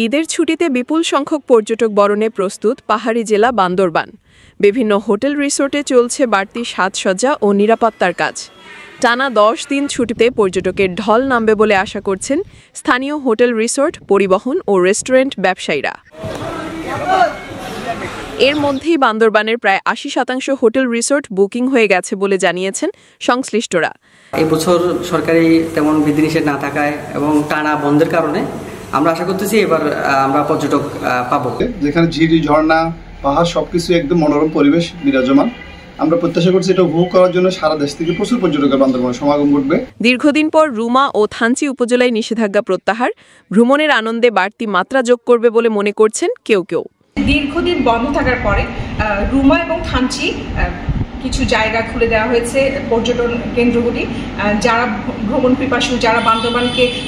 ঈদের ছুটিতে বিপুল সংখ্যক পর্যটক বরণে প্রস্তুত পাহাড়ি জেলা বান্দরবান। বিভিন্ন হোটেল রিসোর্টে চলছে বাড়তি সাজসজ্জা ও নিরাপত্তার কাজ। টানা 10 দিন ছুটিতে পর্যটকের ঢল নামবে বলে আশা করছেন স্থানীয় হোটেল রিসোর্ট, পরিবহন ও রেস্টুরেন্ট ব্যবসায়ীরা। এর মধ্যেই বান্দরবানের প্রায় 80% হোটেল রিসোর্ট বুকিং হয়ে গেছে বলে জানিয়েছেন সংশ্লিষ্টরা। এই বছর সরকারি তেমন বিধিনিষেধ না থাকায় এবং টানা বন্ধের কারণে আমরা আশা করতেছি এবার আমরা পর্যটক পাবো। যেখানে ঝিরি, ঝর্ণা, পাহাড় সবকিছু একদম মনোরম পরিবেশ বিরাজমান। আমরা প্রত্যাশা করছি এটা উপভোগ করার জন্য সারা দেশ থেকে প্রচুর পর্যটকের বান্দরবানে সমাগম ঘটবে। দীর্ঘদিন পর রুমা ও থানচি উপজেলায় নিষেধাজ্ঞা প্রত্যাহার ভ্রমণের আনন্দে বাড়তি মাত্রা যোগ করবে বলে মনে করছেন কেউ কেউ। দীর্ঘদিন বন্ধ থাকার পরে রুমা এবং থানচি কিছু জায়গা খুলে দেওয়া হয়েছে, পর্যটন কেন্দ্রগুলি। যারা ভ্রমণ পিপাসু, যারা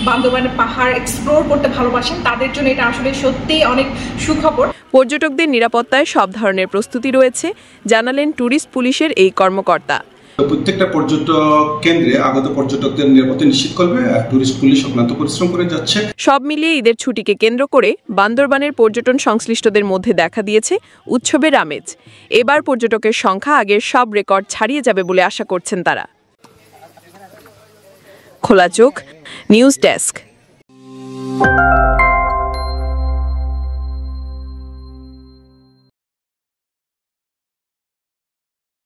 বান্দরবানের পাহাড় এক্সপ্লোর করতে ভালোবাসেন, তাদের জন্য এটা আসলে সত্যিই অনেক সুখবর। পর্যটকদের নিরাপত্তায় সব ধরনের প্রস্তুতি রয়েছে জানালেন ট্যুরিস্ট পুলিশের এই কর্মকর্তা। প্রত্যেকটা পর্যটক কেন্দ্রে আগত পর্যটকদের নিরাপত্তা নিশ্চিত করবে ট্যুরিস্ট পুলিশ অক্লান্ত পরিশ্রম করে যাচ্ছে। সব মিলিয়ে ঈদের ছুটিকে কেন্দ্র করে বান্দরবানের পর্যটন সংশ্লিষ্টদের মধ্যে দেখা দিয়েছে উৎসবের আমেজ। এবার পর্যটকের সংখ্যা আগের সব রেকর্ড ছাড়িয়ে যাবে বলে আশা করছেন তারা। খোলা চোখ, নিউজ ডেস্ক।